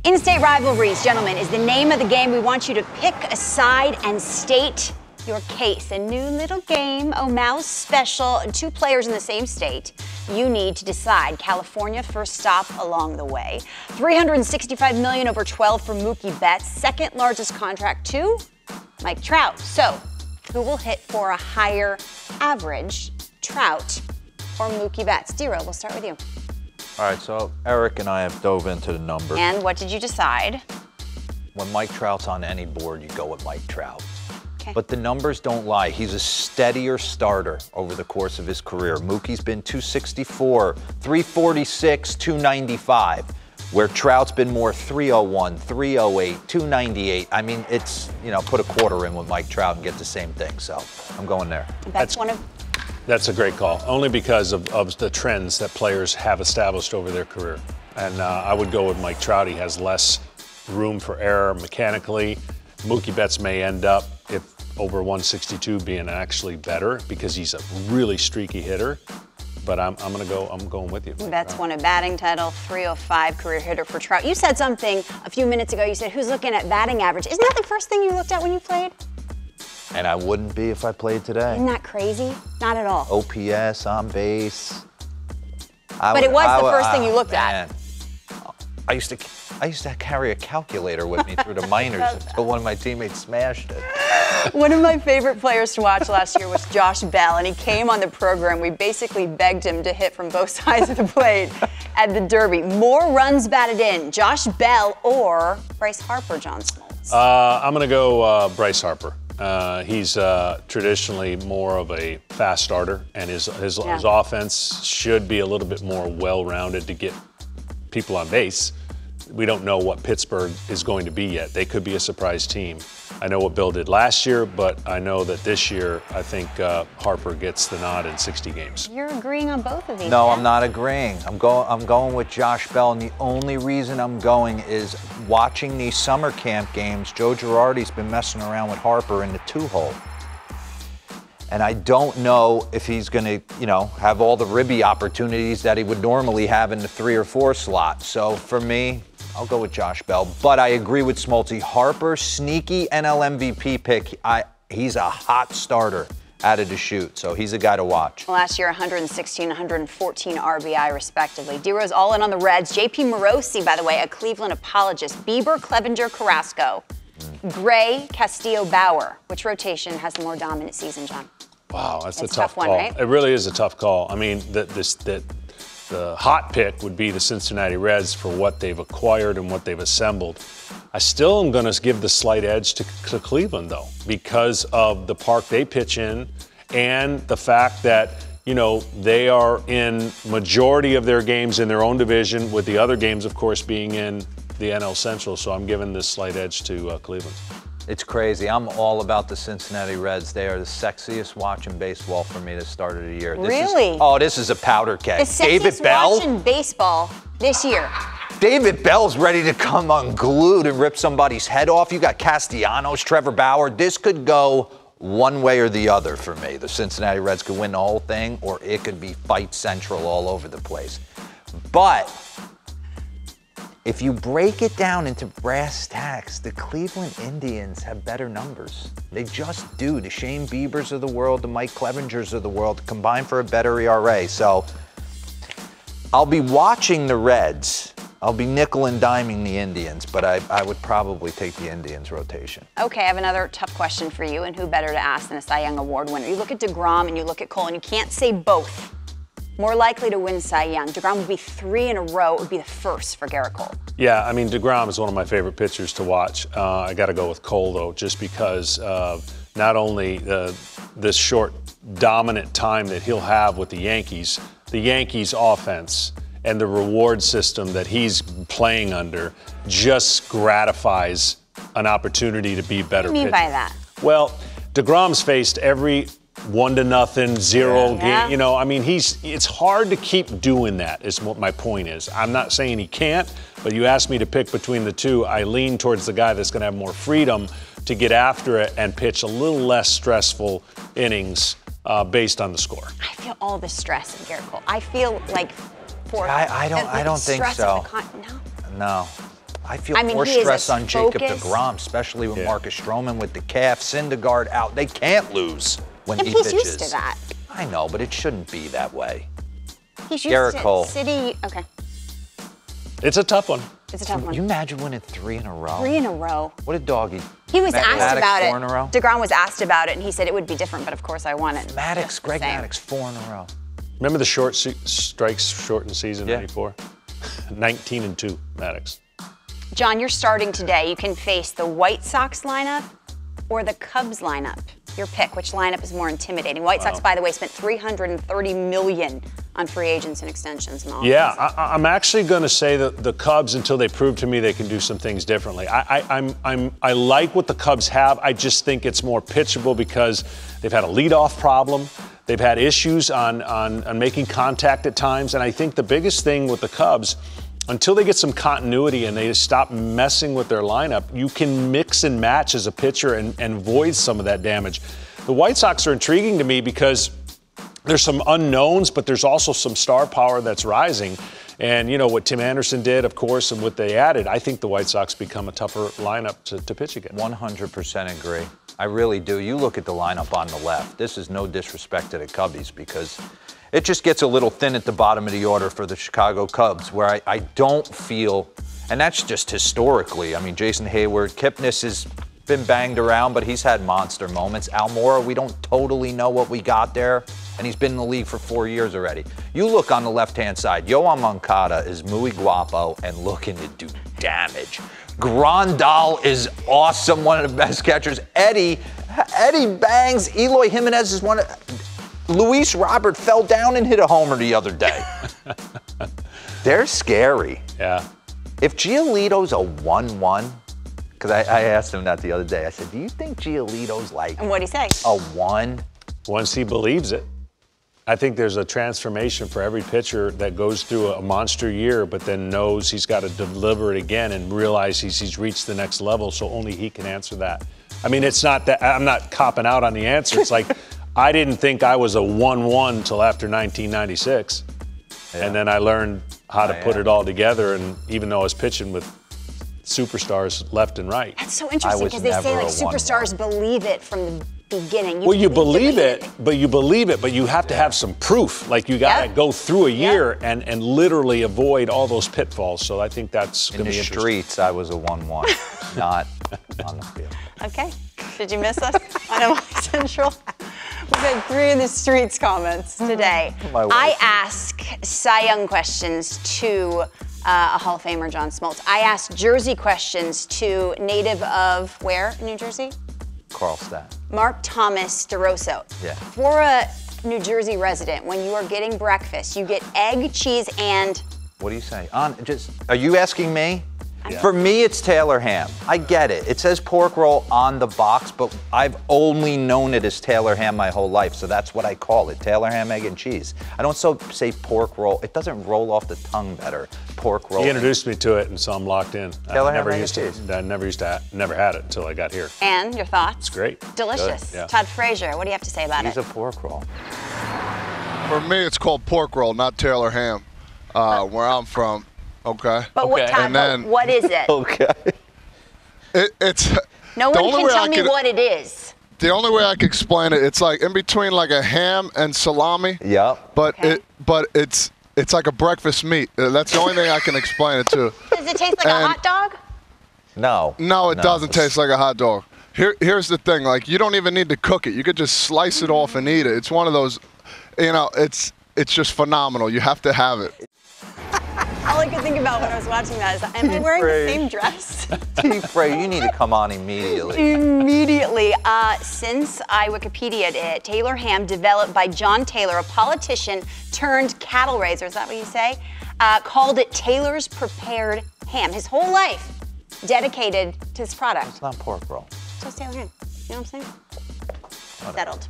In-state rivalries, gentlemen, is the name of the game. We want you to pick a side and state your case. A new little game, O'Malley's special. 2 players in the same state. You need to decide. California, first stop along the way. $365 million over 12 for Mookie Betts. Second largest contract to Mike Trout. So, who will hit for a higher average, Trout or Mookie Betts? D-Row, we'll start with you. All right, so Eric and I have dove into the numbers. And what did you decide? When Mike Trout's on any board, you go with Mike Trout. Okay. But the numbers don't lie. He's a steadier starter over the course of his career. Mookie's been 264, 346, 295, where Trout's been more 301, 308, 298. I mean, it's, put a quarter in with Mike Trout and get the same thing. So I'm going there. That's a great call, only because of the trends that players have established over their career. And I would go with Mike Trout. He has less room for error mechanically. Mookie Betts may end up, if over 162, being actually better because he's a really streaky hitter. But I'm going with you. Betts won a batting title, 305 career hitter for Trout. You said something a few minutes ago. You said, who's looking at batting average? Isn't that the first thing you looked at when you played? And I wouldn't be if I played today. Isn't that crazy? Not at all. OPS, on base. But it was the first thing you looked at. I used to carry a calculator with me through the minors until one of my teammates smashed it. One of my favorite players to watch last year was Josh Bell, and he came on the program. We basically begged him to hit from both sides of the plate at the Derby. More runs batted in, Josh Bell or Bryce Harper, John Smoltz? I'm going to go Bryce Harper. He's traditionally more of a fast starter, and his offense should be a little bit more well-rounded to get people on base. We don't know what Pittsburgh is going to be yet. They could be a surprise team. I know what Bill did last year, but I know that this year I think Harper gets the nod in 60 games. You're agreeing on both of these. No, Jeff? I'm not agreeing. I'm going with Josh Bell, and the only reason I'm going is watching these summer camp games. Joe Girardi's been messing around with Harper in the 2-hole. And I don't know if he's going to, have all the ribby opportunities that he would normally have in the 3 or 4 slot. So for me, I'll go with Josh Bell. But I agree with Smoltzy. Harper, sneaky NL MVP pick. He's a hot starter out of the chute, so he's a guy to watch. Last year, 116, 114 RBI, respectively. D-Rose all in on the Reds. JP Morosi, by the way, a Cleveland apologist. Bieber, Clevenger, Carrasco. Gray, Castillo, Bauer. Which rotation has the more dominant season, John? Wow, that's a tough tough one, call. right? It really is a tough call. I mean, the hot pick would be the Cincinnati Reds for what they've acquired and what they've assembled. I still am going to give the slight edge to Cleveland, though, because of the park they pitch in and the fact that, they are in majority of their games in their own division, with the other games, of course, being in the NL Central. So I'm giving this slight edge to Cleveland. It's crazy. I'm all about the Cincinnati Reds. They are the sexiest watch in baseball for me this start of the year. Really? This is a powder keg. The sexiest watch in baseball this year. David Bell's ready to come unglued and rip somebody's head off. You got Castellanos, Trevor Bauer. This could go one way or the other for me. The Cincinnati Reds could win the whole thing, or it could be fight central all over the place. But if you break it down into brass tacks, the Cleveland Indians have better numbers. They just do. The Shane Biebers of the world, the Mike Clevengers of the world combine for a better ERA. So I'll be watching the Reds. I'll be nickel and diming the Indians, but I would probably take the Indians rotation. Okay, I have another tough question for you, and who better to ask than a Cy Young Award winner? You look at DeGrom and you look at Cole, and you can't say both. More likely to win Cy Young. DeGrom would be 3 in a row. It would be the first for Garrett Cole. Yeah, I mean, DeGrom is one of my favorite pitchers to watch. I got to go with Cole, though, just because not only this short, dominant time that he'll have with the Yankees offense and the reward system that he's playing under just gratifies an opportunity to be better. What do you mean by that? Well, DeGrom's faced every 1-0, 0 game. I mean, it's hard to keep doing that, is what my point is. I'm not saying he can't, but you asked me to pick between the two. I lean towards the guy that's going to have more freedom to get after it and pitch a little less stressful innings based on the score. I feel all the stress in Garrett Cole. I feel like I don't think so. No. I feel more stress on Jacob deGrom, especially with Marcus Stroman with the calf, Syndergaard out. They can't lose when he pitches. He's used to that. I know, but it shouldn't be that way. He's used Garrett to Cole. City. Okay. It's a tough one. It's a tough one. You imagine winning 3 in a row? 3 in a row. What a doggy. He was asked about it. 4 in a row? DeGrom was asked about it, and he said it would be different, but of course I won it. Maddox, Greg Maddox, 4 in a row. Remember the strikes shortened season, 94? 19-2, Maddox. John, you're starting today. You can face the White Sox lineup or the Cubs lineup. Your pick. Which lineup is more intimidating? White Sox, by the way, spent $330 million on free agents and extensions and all. Yeah, I'm actually going to say that the Cubs, until they prove to me they can do some things differently. I like what the Cubs have. I just think it's more pitchable because they've had a leadoff problem. They've had issues on making contact at times. And I think the biggest thing with the Cubs, until they get some continuity and they stop messing with their lineup, you can mix and match as a pitcher and void some of that damage. The White Sox are intriguing to me because there's some unknowns, but there's also some star power that's rising. And, you know, what Tim Anderson did, of course, and what they added, I think the White Sox become a tougher lineup to pitch against. 100% agree. I really do. You look at the lineup on the left. This is no disrespect to the Cubbies because it just gets a little thin at the bottom of the order for the Chicago Cubs, where I don't feel, and that's just historically. I mean, Jason Hayward, Kipnis has been banged around, but he's had monster moments. Almora, we don't totally know what we got there, and he's been in the league for 4 years already. You look on the left-hand side, Yoan Moncada is muy guapo and looking to do damage. Grandal is awesome, one of the best catchers. Eddie bangs. Eloy Jimenez is one of... Luis Robert fell down and hit a homer the other day. They're scary. Yeah. If Giolito's a 1-1, because I asked him that the other day, I said, do you think Giolito's like... And what'd he say? A 1? Once he believes it. I think there's a transformation for every pitcher that goes through a monster year, but then knows he's got to deliver it again and realize he's reached the next level, so only he can answer that. I mean, it's not that I'm not copping out on the answer. It's like I didn't think I was a 1-1 until after 1996, and then I learned how to put it all together. And even though I was pitching with superstars left and right, that's so interesting because they say like superstars believe it from the beginning. You believe it, but you have to have some proof. Like you got to go through a year and literally avoid all those pitfalls. So I think that's going to be interesting. In the streets, I was a 1-1, not on the field. Okay. Did you miss us on MLB Central? We've had 3 in the streets comments today. I ask Cy Young questions to a Hall of Famer, John Smoltz. I ask Jersey questions to native of where in New Jersey? Carlstadt. Mark Thomas DeRosso. Yeah. For a New Jersey resident, when you are getting breakfast, you get egg, cheese, and... What do you say? Are you asking me? Yeah. For me, it's Taylor ham. I get it. It says pork roll on the box, but I've only known it as Taylor ham my whole life, so that's what I call it, Taylor ham, egg, and cheese. I don't say pork roll. It doesn't roll off the tongue better, pork roll. He introduced me to it, and so I'm locked in. Taylor ham, egg, and cheese. I never had it until I got here. And your thoughts? It's great. Delicious. Yeah. Todd Frazier, what do you have to say about it? He's a pork roll. For me, it's called pork roll, not Taylor ham, where I'm from. Okay. But what time? Then, what is it? Okay. It's. No one can tell me what it is. The only way I can explain it, it's like in between like a ham and salami. Yeah. But it's like a breakfast meat. That's the only thing I can explain it to. Does it taste like a hot dog? No. No, it doesn't taste like a hot dog. Here's the thing. Like you don't even need to cook it. You could just slice it off and eat it. It's one of those. You know, it's just phenomenal. You have to have it. All I could think about when I was watching that is, am I wearing the same dress? T-Frey, you need to come on immediately. Immediately. Since I Wikipedia'd it, Taylor ham, developed by John Taylor, a politician turned cattle raiser, is that what you say? Called it Taylor's Prepared Ham. His whole life dedicated to this product. It's not pork roll. So it's Taylor ham. You know what I'm saying? Settled.